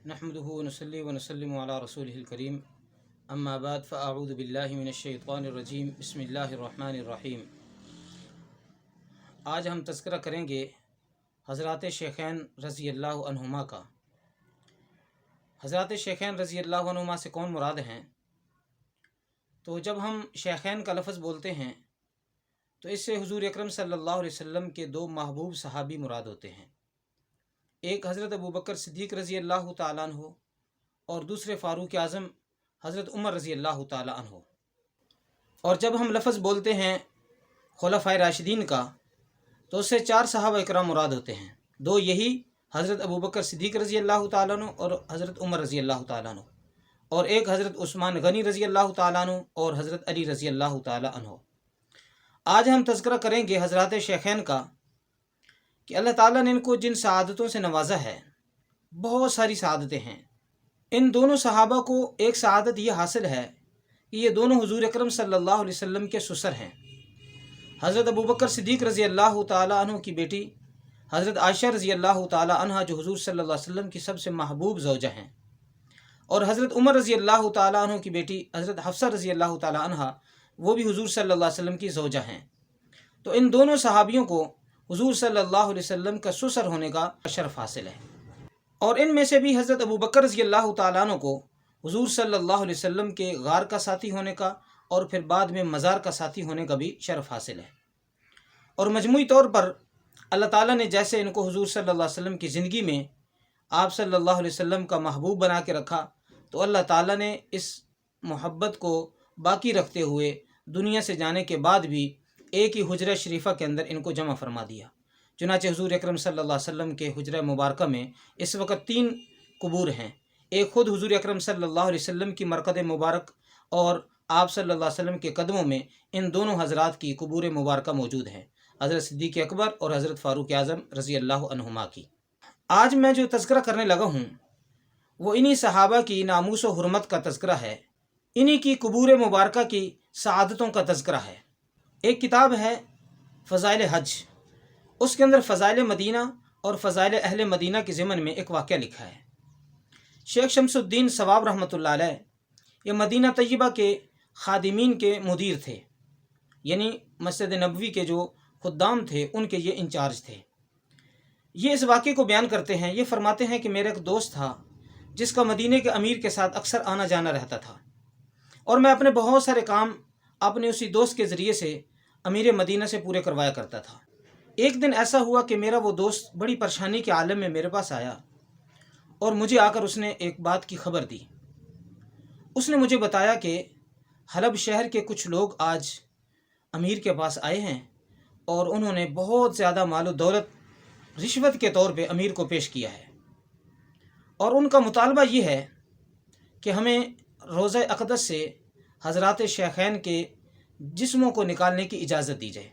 نحمده ونصلي ونسلم على رسوله الكريم اما بعد فاعوذ باللہ من الشیطان الرجیم بسم اللہ الرحمن الرحیم۔ آج ہم تذکرہ کریں گے حضرات شیخین رضی اللہ عنہما کا۔ حضرات شیخین رضی اللہ عنہما سے کون مراد ہیں؟ تو جب ہم شیخین کا لفظ بولتے ہیں تو اس سے حضور اکرم صلی اللہ علیہ وسلم کے دو محبوب صحابی مراد ہوتے ہیں، ایک حضرت ابوبکر صدیق رضی اللہ تعالیٰ عنہ اور دوسرے فاروق اعظم حضرت عمر رضی اللہ تعالیٰ عنہ۔ اور جب ہم لفظ بولتے ہیں خلفائے راشدین کا تو اس سے چار صحابہ اکرام مراد ہوتے ہیں، دو یہی حضرت ابوبکر صدیق رضی اللہ تعالیٰ عنہ اور حضرت عمر رضی اللہ تعالیٰ عنہ، اور ایک حضرت عثمان غنی رضی اللہ تعالیٰ عنہ اور حضرت علی رضی اللہ تعالیٰ عنہ۔ آج ہم تذکرہ کریں گے حضرات شیخین کا کہ اللہ تعالیٰ نے ان کو جن سعادتوں سے نوازا ہے، بہت ساری سعادتیں ہیں۔ ان دونوں صحابہ کو ایک سعادت یہ حاصل ہے کہ یہ دونوں حضور اکرم صلی اللہ علیہ وسلم کے سسر ہیں۔ حضرت ابوبکر صدیق رضی اللہ تعالیٰ عنہ کی بیٹی حضرت عائشہ رضی اللہ تعالیٰ عنہ جو حضور صلی اللہ علیہ وسلم کی سب سے محبوب زوجہ ہیں، اور حضرت عمر رضی اللہ تعالیٰ عنہ کی بیٹی حضرت حفصہ رضی اللہ تعالیٰ عنہ وہ بھی حضور صلی اللہ علیہ وسلم کی زوجہ ہیں۔ تو ان دونوں صحابیوں کو حضور صلی اللہ علیہ وسلم کا سسر ہونے کا شرف حاصل ہے، اور ان میں سے بھی حضرت ابوبکر رضی اللہ تعالیٰ عنہ کو حضور صلی اللہ علیہ وسلم کے غار کا ساتھی ہونے کا اور پھر بعد میں مزار کا ساتھی ہونے کا بھی شرف حاصل ہے۔ اور مجموعی طور پر اللہ تعالیٰ نے جیسے ان کو حضور صلی اللہ علیہ وسلم کی زندگی میں آپ صلی اللہ علیہ وسلم کا محبوب بنا کے رکھا، تو اللہ تعالیٰ نے اس محبت کو باقی رکھتے ہوئے دنیا سے جانے کے بعد بھی ایک ہی حجرہ شریفہ کے اندر ان کو جمع فرما دیا۔ چنانچہ حضور اکرم صلی اللہ علیہ وسلم کے حجرہ مبارکہ میں اس وقت 3 قبور ہیں، ایک خود حضور اکرم صلی اللہ علیہ وسلم کی مرقد مبارک، اور آپ صلی اللہ علیہ وسلم کے قدموں میں ان دونوں حضرات کی قبور مبارکہ موجود ہیں، حضرت صدیق اکبر اور حضرت فاروق اعظم رضی اللہ عنہما کی۔ آج میں جو تذکرہ کرنے لگا ہوں وہ انہی صحابہ کی ناموس و حرمت کا تذکرہ ہے، انہی کی قبور مبارکہ کی سعادتوں کا تذکرہ ہے۔ ایک کتاب ہے فضائل حج، اس کے اندر فضائل مدینہ اور فضائل اہل مدینہ کے ضمن میں ایک واقعہ لکھا ہے۔ شیخ شمس الدین ثواب رحمۃ اللہ علیہ یہ مدینہ طیبہ کے خادمین کے مدیر تھے، یعنی مسجد نبوی کے جو خدام تھے ان کے یہ انچارج تھے۔ یہ اس واقعے کو بیان کرتے ہیں، یہ فرماتے ہیں کہ میرا ایک دوست تھا جس کا مدینے کے امیر کے ساتھ اکثر آنا جانا رہتا تھا، اور میں اپنے بہت سارے کام اپنے اسی دوست کے ذریعے سے امیر مدینہ سے پورے کروایا کرتا تھا۔ ایک دن ایسا ہوا کہ میرا وہ دوست بڑی پریشانی کے عالم میں میرے پاس آیا، اور مجھے آ کر اس نے ایک بات کی خبر دی۔ اس نے مجھے بتایا کہ حلب شہر کے کچھ لوگ آج امیر کے پاس آئے ہیں، اور انہوں نے بہت زیادہ مال و دولت رشوت کے طور پہ امیر کو پیش کیا ہے، اور ان کا مطالبہ یہ ہے کہ ہمیں روضہ اقدس سے حضرات شیخین کے جسموں کو نکالنے کی اجازت دی جائے،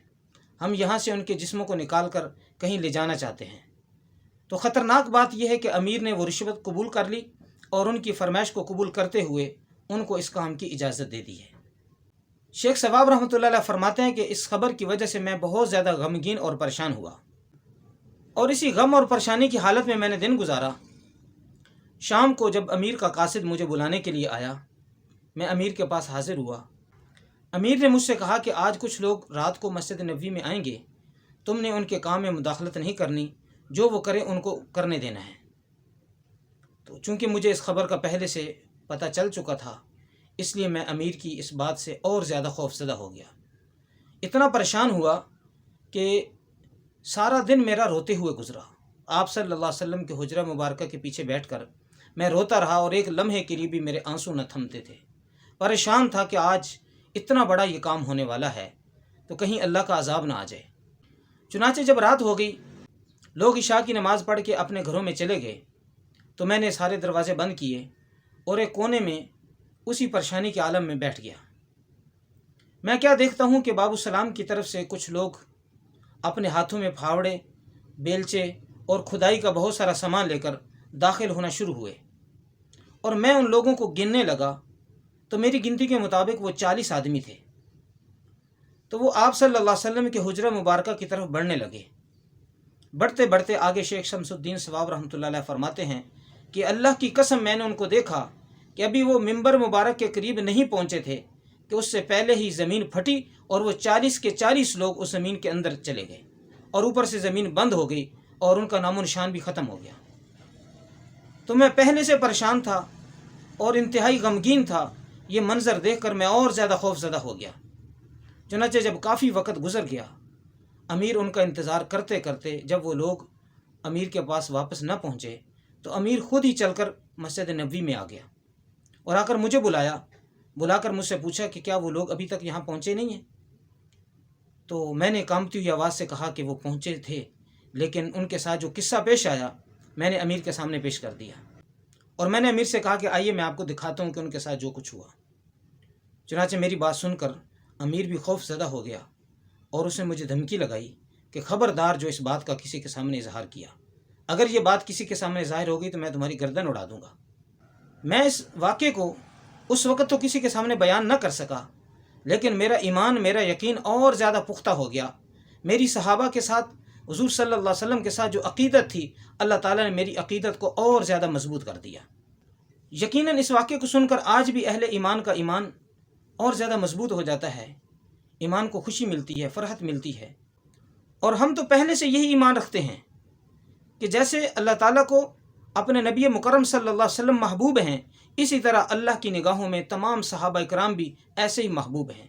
ہم یہاں سے ان کے جسموں کو نکال کر کہیں لے جانا چاہتے ہیں۔ تو خطرناک بات یہ ہے کہ امیر نے وہ رشوت قبول کر لی، اور ان کی فرمائش کو قبول کرتے ہوئے ان کو اس کام کی اجازت دے دی ہے۔ شیخ ثواب رحمۃ اللہ علیہ فرماتے ہیں کہ اس خبر کی وجہ سے میں بہت زیادہ غمگین اور پریشان ہوا، اور اسی غم اور پریشانی کی حالت میں میں نے دن گزارا۔ شام کو جب امیر کا قاصد مجھے بلانے کے لیے آیا، میں امیر کے پاس حاضر ہوا۔ امیر نے مجھ سے کہا کہ آج کچھ لوگ رات کو مسجد نبوی میں آئیں گے، تم نے ان کے کام میں مداخلت نہیں کرنی، جو وہ کریں ان کو کرنے دینا ہے۔ تو چونکہ مجھے اس خبر کا پہلے سے پتہ چل چکا تھا، اس لیے میں امیر کی اس بات سے اور زیادہ خوفزدہ ہو گیا، اتنا پریشان ہوا کہ سارا دن میرا روتے ہوئے گزرا۔ آپ صلی اللہ علیہ وسلم کے حجرہ مبارکہ کے پیچھے بیٹھ کر میں روتا رہا، اور ایک لمحے کے لیے بھی میرے آنسو نہ تھمتے تھے۔ پریشان تھا کہ آج اتنا بڑا یہ کام ہونے والا ہے تو کہیں اللہ کا عذاب نہ آ جائے۔ چنانچہ جب رات ہو گئی، لوگ عشاء کی نماز پڑھ کے اپنے گھروں میں چلے گئے، تو میں نے سارے دروازے بند کیے اور ایک کونے میں اسی پریشانی کے عالم میں بیٹھ گیا۔ میں کیا دیکھتا ہوں کہ باب السلام کی طرف سے کچھ لوگ اپنے ہاتھوں میں پھاوڑے، بیلچے اور کھدائی کا بہت سارا سامان لے کر داخل ہونا شروع ہوئے، اور میں ان لوگوں کو گننے لگا تو میری گنتی کے مطابق وہ 40 آدمی تھے۔ تو وہ آپ صلی اللہ علیہ وسلم کے حجرہ مبارکہ کی طرف بڑھنے لگے۔ بڑھتے بڑھتے آگے شیخ شمس الدین ثواب رحمۃ اللہ علیہ فرماتے ہیں کہ اللہ کی قسم میں نے ان کو دیکھا کہ ابھی وہ منبر مبارک کے قریب نہیں پہنچے تھے کہ اس سے پہلے ہی زمین پھٹی اور وہ 40 کے 40 لوگ اس زمین کے اندر چلے گئے اور اوپر سے زمین بند ہو گئی اور ان کا نام و نشان بھی ختم ہو گیا۔ تو میں پہلے سے پریشان تھا اور انتہائی غمگین تھا۔ یہ منظر دیکھ کر میں اور زیادہ خوف زدہ ہو گیا۔ چنانچہ جب کافی وقت گزر گیا، امیر ان کا انتظار کرتے کرتے جب وہ لوگ امیر کے پاس واپس نہ پہنچے تو امیر خود ہی چل کر مسجد نبوی میں آ گیا اور آ کر مجھے بلا کر مجھ سے پوچھا کہ کیا وہ لوگ ابھی تک یہاں پہنچے نہیں ہیں؟ تو میں نے کانپتی ہوئی آواز سے کہا کہ وہ پہنچے تھے، لیکن ان کے ساتھ جو قصہ پیش آیا میں نے امیر کے سامنے پیش کر دیا اور میں نے امیر سے کہا کہ آئیے میں آپ کو دکھاتا ہوں کہ ان کے ساتھ جو کچھ ہوا۔ چنانچہ میری بات سن کر امیر بھی خوف زدہ ہو گیا اور اس نے مجھے دھمکی لگائی کہ خبردار جو اس بات کا کسی کے سامنے اظہار کیا، اگر یہ بات کسی کے سامنے ظاہر ہو گئی تو میں تمہاری گردن اڑا دوں گا۔ میں اس واقعے کو اس وقت تو کسی کے سامنے بیان نہ کر سکا، لیکن میرا ایمان، میرا یقین اور زیادہ پختہ ہو گیا۔ میری صحابہ کے ساتھ، حضور صلی اللہ علیہ وسلم کے ساتھ جو عقیدت تھی، اللہ تعالیٰ نے میری عقیدت کو اور زیادہ مضبوط کر دیا۔ یقیناً اس واقعے کو سن کر آج بھی اہل ایمان کا ایمان اور زیادہ مضبوط ہو جاتا ہے، ایمان کو خوشی ملتی ہے، فرحت ملتی ہے۔ اور ہم تو پہلے سے یہی ایمان رکھتے ہیں کہ جیسے اللہ تعالیٰ کو اپنے نبی مکرم صلی اللہ علیہ وسلم محبوب ہیں، اسی طرح اللہ کی نگاہوں میں تمام صحابہ کرام بھی ایسے ہی محبوب ہیں۔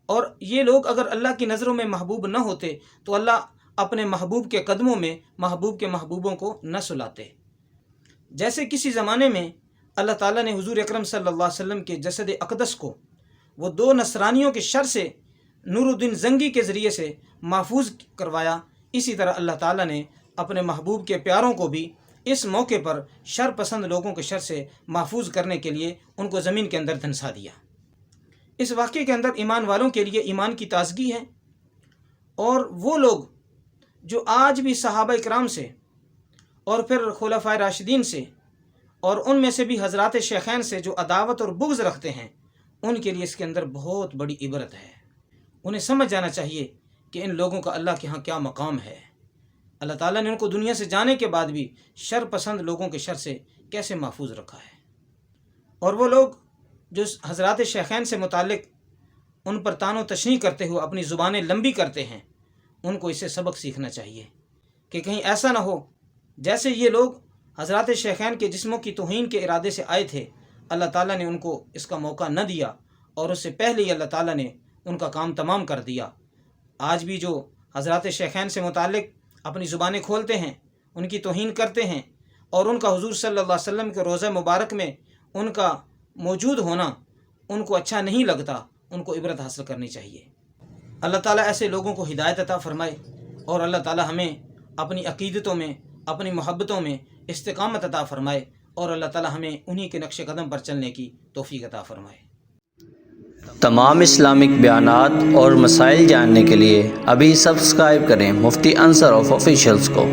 اور یہ لوگ اگر اللہ کی نظروں میں محبوب نہ ہوتے تو اللہ اپنے محبوب کے قدموں میں محبوب کے محبوبوں کو نہ سلاتے۔ جیسے کسی زمانے میں اللہ تعالیٰ نے حضور اکرم صلی اللہ علیہ وسلم کے جسد اقدس کو وہ 2 نصرانیوں کے شر سے نور الدین زنگی کے ذریعے سے محفوظ کروایا، اسی طرح اللہ تعالیٰ نے اپنے محبوب کے پیاروں کو بھی اس موقع پر شر پسند لوگوں کے شر سے محفوظ کرنے کے لیے ان کو زمین کے اندر دھنسا دیا۔ اس واقعے کے اندر ایمان والوں کے لیے ایمان کی تازگی ہے، اور وہ لوگ جو آج بھی صحابہ کرام سے اور پھر خلفائے راشدین سے اور ان میں سے بھی حضرات شیخین سے جو عداوت اور بغض رکھتے ہیں، ان کے لیے اس کے اندر بہت بڑی عبرت ہے۔ انہیں سمجھ جانا چاہیے کہ ان لوگوں کا اللہ کے ہاں کیا مقام ہے۔ اللہ تعالیٰ نے ان کو دنیا سے جانے کے بعد بھی شر پسند لوگوں کے شر سے کیسے محفوظ رکھا ہے۔ اور وہ لوگ جو حضرات شیخین سے متعلق ان پر طعن و تشنیع کرتے ہوئے اپنی زبانیں لمبی کرتے ہیں، ان کو اس سے سبق سیکھنا چاہیے کہ کہیں ایسا نہ ہو جیسے یہ لوگ حضرات شیخین کے جسموں کی توہین کے ارادے سے آئے تھے، اللہ تعالیٰ نے ان کو اس کا موقع نہ دیا اور اس سے پہلے ہی اللہ تعالیٰ نے ان کا کام تمام کر دیا۔ آج بھی جو حضرات شیخین سے متعلق اپنی زبانیں کھولتے ہیں، ان کی توہین کرتے ہیں، اور ان کا حضور صلی اللہ علیہ وسلم کے روضہ مبارک میں ان کا موجود ہونا ان کو اچھا نہیں لگتا، ان کو عبرت حاصل کرنی چاہیے۔ اللہ تعالیٰ ایسے لوگوں کو ہدایت عطا فرمائے، اور اللہ تعالیٰ ہمیں اپنی عقیدتوں میں، اپنی محبتوں میں استقامت عطا فرمائے، اور اللہ تعالیٰ ہمیں انہی کے نقش قدم پر چلنے کی توفیق عطا فرمائے۔ تمام اسلامک بیانات اور مسائل جاننے کے لیے ابھی سبسکرائب کریں مفتی انصر آف آفیشیلز کو۔